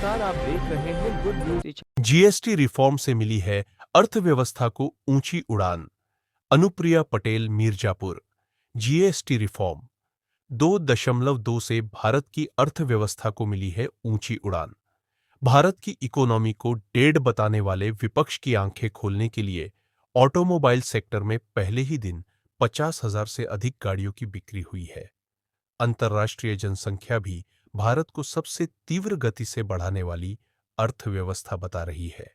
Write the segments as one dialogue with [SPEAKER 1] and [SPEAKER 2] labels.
[SPEAKER 1] नमस्कार, आप देख रहे हैं गुड न्यूज।
[SPEAKER 2] जीएसटी रिफॉर्म से मिली है अर्थव्यवस्था को ऊंची उड़ान। अनुप्रिया पटेल, मीरजापुर। जीएसटी रिफॉर्म 2.2 से भारत की अर्थव्यवस्था को मिली है ऊंची उड़ान। भारत की इकोनॉमी को डेढ़ बताने वाले विपक्ष की आंखें खोलने के लिए ऑटोमोबाइल सेक्टर में पहले ही दिन 50,000 से अधिक गाड़ियों की बिक्री हुई है। अंतर्राष्ट्रीय जनसंख्या भी भारत को सबसे तीव्र गति से बढ़ाने वाली अर्थव्यवस्था बता रही है।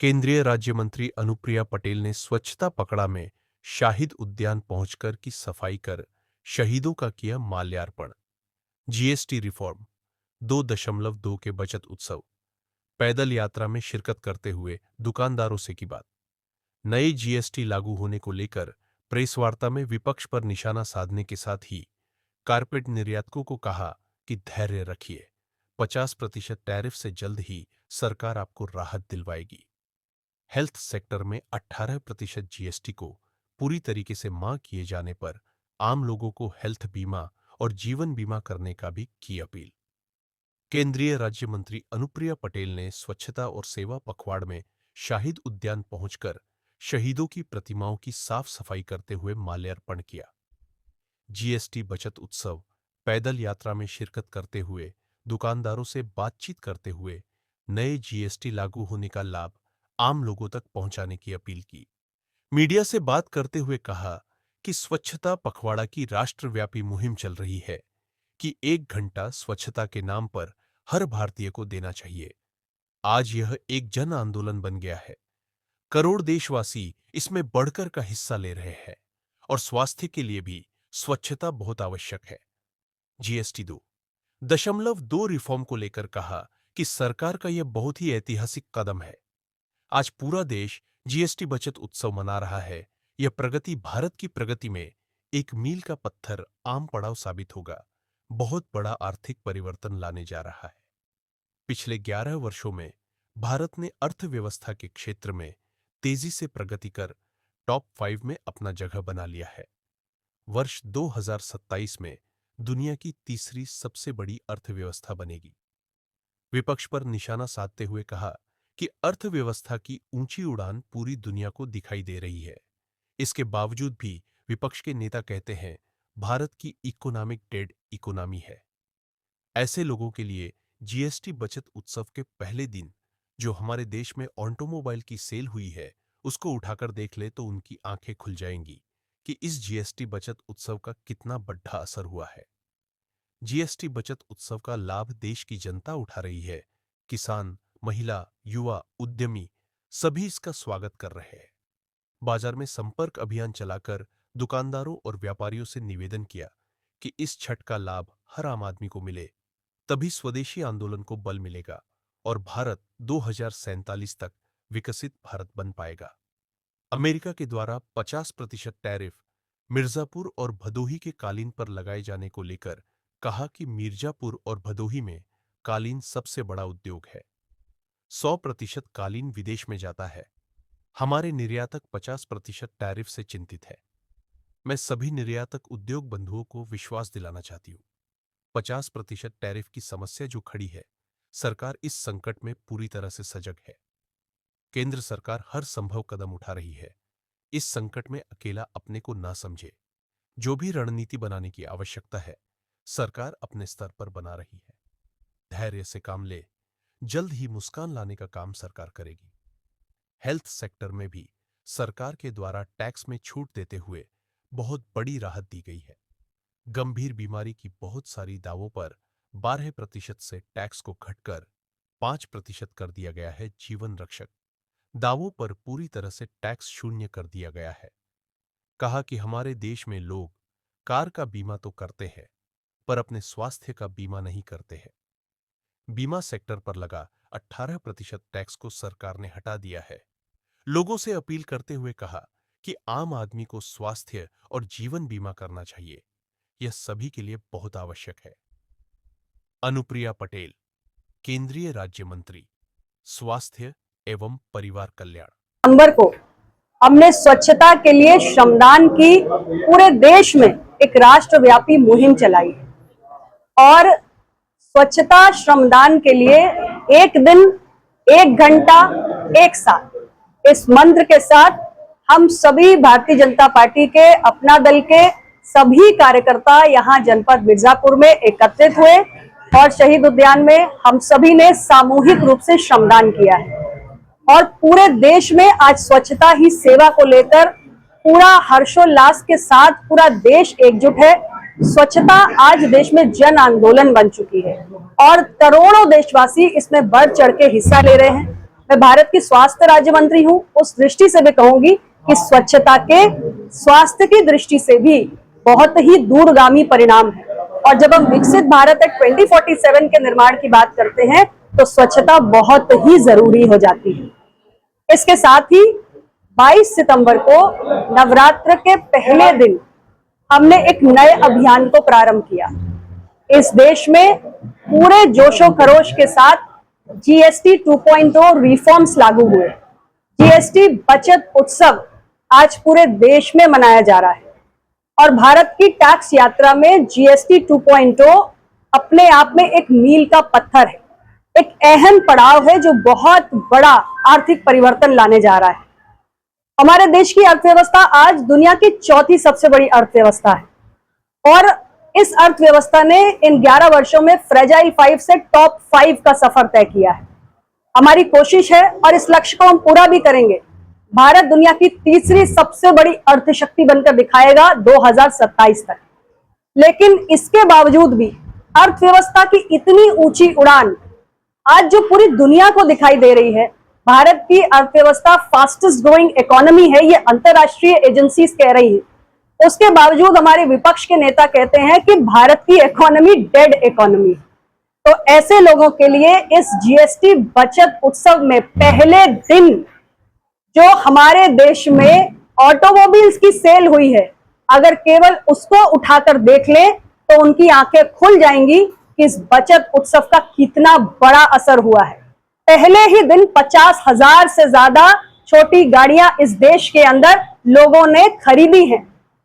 [SPEAKER 2] केंद्रीय राज्य मंत्री अनुप्रिया पटेल ने स्वच्छता पखवाड़ा में शाहिद उद्यान पहुंचकर की सफाई कर शहीदों का किया माल्यार्पण। जीएसटी रिफॉर्म 2.2 के बचत उत्सव पैदल यात्रा में शिरकत करते हुए दुकानदारों से की बात। नए जीएसटी लागू होने को लेकर प्रेस वार्ता में विपक्ष पर निशाना साधने के साथ ही कारपेट निर्यातकों को कहा कि धैर्य रखिए, 50% टैरिफ से जल्द ही सरकार आपको राहत दिलवाएगी। हेल्थ सेक्टर में 18% जीएसटी को पूरी तरीके से मां किए जाने पर आम लोगों को हेल्थ बीमा और जीवन बीमा करने का भी की अपील। केंद्रीय राज्य मंत्री अनुप्रिया पटेल ने स्वच्छता और सेवा पखवाड़ में शाहिद उद्यान पहुंचकर शहीदों की प्रतिमाओं की साफ सफाई करते हुए माल्यार्पण किया। जीएसटी बचत उत्सव पैदल यात्रा में शिरकत करते हुए दुकानदारों से बातचीत करते हुए नए जीएसटी लागू होने का लाभ आम लोगों तक पहुंचाने की अपील की। मीडिया से बात करते हुए कहा कि स्वच्छता पखवाड़ा की राष्ट्रव्यापी मुहिम चल रही है कि 1 घंटा स्वच्छता के नाम पर हर भारतीय को देना चाहिए। आज यह एक जन आंदोलन बन गया है। करोड़ देशवासी इसमें बढ़कर का हिस्सा ले रहे हैं और स्वास्थ्य के लिए भी स्वच्छता बहुत आवश्यक है। जीएसटी 2.2 रिफॉर्म को लेकर कहा कि सरकार का यह बहुत ही ऐतिहासिक कदम है। आज पूरा देश जीएसटी बचत उत्सव मना रहा है। यह प्रगति भारत की प्रगति में एक मील का पत्थर आम पड़ाव साबित होगा, बहुत बड़ा आर्थिक परिवर्तन लाने जा रहा है। पिछले 11 वर्षों में भारत ने अर्थव्यवस्था के क्षेत्र में तेजी से प्रगति कर टॉप 5 में अपना जगह बना लिया है। वर्ष 2027 में दुनिया की तीसरी सबसे बड़ी अर्थव्यवस्था बनेगी। विपक्ष पर निशाना साधते हुए कहा कि अर्थव्यवस्था की ऊंची उड़ान पूरी दुनिया को दिखाई दे रही है। इसके बावजूद भी विपक्ष के नेता कहते हैं भारत की इकोनॉमिक डेड इकोनॉमी है। ऐसे लोगों के लिए जीएसटी बचत उत्सव के पहले दिन जो हमारे देश में ऑटोमोबाइल की सेल हुई है उसको उठाकर देख ले तो उनकी आंखें खुल जाएंगी कि इस जीएसटी बचत उत्सव का कितना बड़ा असर हुआ है। जीएसटी बचत उत्सव का लाभ देश की जनता उठा रही है। किसान, महिला, युवा, उद्यमी सभी इसका स्वागत कर रहे हैं। बाजार में संपर्क अभियान चलाकर दुकानदारों और व्यापारियों से निवेदन किया कि इस छठ का लाभ हर आम आदमी को मिले, तभी स्वदेशी आंदोलन को बल मिलेगा और भारत 2047 तक विकसित भारत बन पाएगा। अमेरिका के द्वारा 50% टैरिफ मिर्जापुर और भदोही के कालीन पर लगाए जाने को लेकर कहा कि मिर्जापुर और भदोही में कालीन सबसे बड़ा उद्योग है। 100% कालीन विदेश में जाता है। हमारे निर्यातक 50% टैरिफ से चिंतित है। मैं सभी निर्यातक उद्योग बंधुओं को विश्वास दिलाना चाहती हूं। 50% टैरिफ की समस्या जो खड़ी है, सरकार इस संकट में पूरी तरह से सजग है। केंद्र सरकार हर संभव कदम उठा रही है। इस संकट में अकेला अपने को ना समझे। जो भी रणनीति बनाने की आवश्यकता है, सरकार अपने स्तर पर बना रही है। धैर्य से काम ले, जल्द ही मुस्कान लाने का काम सरकार करेगी। हेल्थ सेक्टर में भी सरकार के द्वारा टैक्स में छूट देते हुए बहुत बड़ी राहत दी गई है। गंभीर बीमारी की बहुत सारी दावों पर 12% से टैक्स को घटकर 5% कर दिया गया है। जीवन रक्षक दावों पर पूरी तरह से टैक्स शून्य कर दिया गया है। कहा कि हमारे देश में लोग कार का बीमा तो करते हैं पर अपने स्वास्थ्य का बीमा नहीं करते हैं। बीमा सेक्टर पर लगा 18% टैक्स को सरकार ने हटा दिया है। लोगों से अपील करते हुए कहा कि आम आदमी को स्वास्थ्य और जीवन बीमा करना चाहिए। यह सभी के लिए बहुत आवश्यक है। अनुप्रिया पटेल, केंद्रीय राज्य मंत्री, स्वास्थ्य एवं परिवार कल्याण।
[SPEAKER 3] नवंबर को हमने स्वच्छता के लिए श्रमदान की पूरे देश में एक राष्ट्रव्यापी मुहिम चलाई और स्वच्छता श्रमदान के लिए एक दिन, एक घंटा, एक साल, इस मंत्र के साथ हम सभी भारतीय जनता पार्टी के, अपना दल के सभी कार्यकर्ता यहाँ जनपद मिर्जापुर में एकत्रित हुए और शहीद उद्यान में हम सभी ने सामूहिक रूप से श्रमदान किया है। और पूरे देश में आज स्वच्छता ही सेवा को लेकर पूरा हर्षोल्लास के साथ पूरा देश एकजुट है। स्वच्छता आज देश में जन आंदोलन बन चुकी है और करोड़ों देशवासी इसमें बढ़ चढ़ के हिस्सा ले रहे हैं। मैं भारत की स्वास्थ्य राज्य मंत्री हूं, उस दृष्टि से भी कहूंगी कि स्वच्छता के स्वास्थ्य की दृष्टि से भी बहुत ही दूरगामी परिणाम है। और जब हम विकसित भारत 2047 के निर्माण की बात करते हैं तो स्वच्छता बहुत ही जरूरी हो जाती है। इसके साथ ही 22 सितंबर को नवरात्र के पहले दिन हमने एक नए अभियान को प्रारंभ किया। इस देश में पूरे जोशो खरोश के साथ जीएसटी 2.0 रिफॉर्म्स लागू हुए। जीएसटी बचत उत्सव आज पूरे देश में मनाया जा रहा है और भारत की टैक्स यात्रा में जीएसटी 2.0 अपने आप में एक मील का पत्थर है, एक अहम पड़ाव है जो बहुत बड़ा आर्थिक परिवर्तन लाने जा रहा है। हमारे देश की अर्थव्यवस्था आज दुनिया की चौथी सबसे बड़ी अर्थव्यवस्था है और इस अर्थव्यवस्था ने इन 11 वर्षों में फ्रेजाइल 5 से टॉप 5 का सफर तय किया है। हमारी कोशिश है और इस लक्ष्य को हम पूरा भी करेंगे। भारत दुनिया की तीसरी सबसे बड़ी अर्थशक्ति बनकर दिखाएगा 2027 तक। लेकिन इसके बावजूद भी अर्थव्यवस्था की इतनी ऊंची उड़ान आज जो पूरी दुनिया को दिखाई दे रही है, भारत की अर्थव्यवस्था फास्टेस्ट ग्रोइंग इकोनॉमी है, ये अंतरराष्ट्रीय एजेंसीज कह रही है। उसके बावजूद हमारे विपक्ष के नेता कहते हैं कि भारत की इकोनॉमी डेड इकोनॉमी है। तो ऐसे लोगों के लिए इस जीएसटी बचत उत्सव में पहले दिन जो हमारे देश में ऑटोमोबाइल्स की सेल हुई है, अगर केवल उसको उठाकर देख लें तो उनकी आंखें खुल जाएंगी कि इस बचत उत्सव का कितना बड़ा असर हुआ है। पहले ही दिन 50,000 से ज्यादा छोटी गाड़ियां इस देश के अंदर लोगों ने खरीदी हैं।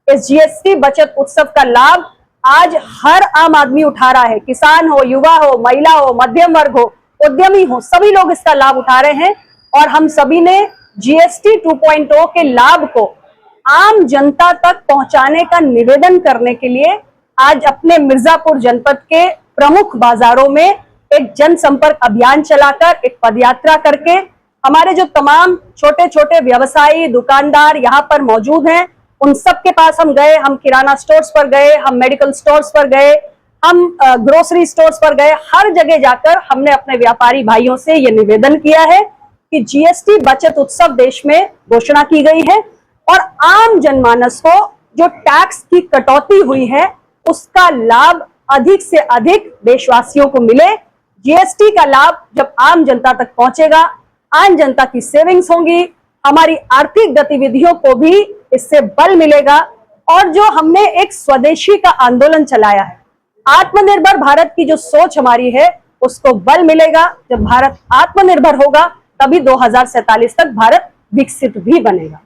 [SPEAKER 3] इस जीएसटी बचत उत्सव का लाभ आज हर आम आदमी उठा रहा है। किसान हो, युवा हो, महिला हो, मध्यम वर्ग हो, उद्यमी हो, सभी लोग इसका लाभ उठा रहे हैं। और हम सभी ने जीएसटी 2.0 के लाभ को आम जनता तक पहुंचाने का निवेदन करने के लिए आज अपने मिर्जापुर जनपद के प्रमुख बाजारों में एक जनसंपर्क अभियान चलाकर, एक पदयात्रा करके हमारे जो तमाम छोटे छोटे व्यवसायी, दुकानदार यहाँ पर मौजूद हैं, उन सब के पास हम गए। हम किराना स्टोर्स पर गए, हम मेडिकल स्टोर्स पर गए, हम ग्रोसरी स्टोर्स पर गए। हर जगह जाकर हमने अपने व्यापारी भाइयों से ये निवेदन किया है कि जीएसटी बचत उत्सव देश में घोषणा की गई है और आम जनमानस को जो टैक्स की कटौती हुई है उसका लाभ अधिक से अधिक देशवासियों को मिले। जीएसटी का लाभ जब आम जनता तक पहुंचेगा, आम जनता की सेविंग्स होंगी, हमारी आर्थिक गतिविधियों को भी इससे बल मिलेगा। और जो हमने एक स्वदेशी का आंदोलन चलाया है, आत्मनिर्भर भारत की जो सोच हमारी है, उसको बल मिलेगा। जब भारत आत्मनिर्भर होगा तभी 2047 तक भारत विकसित भी बनेगा।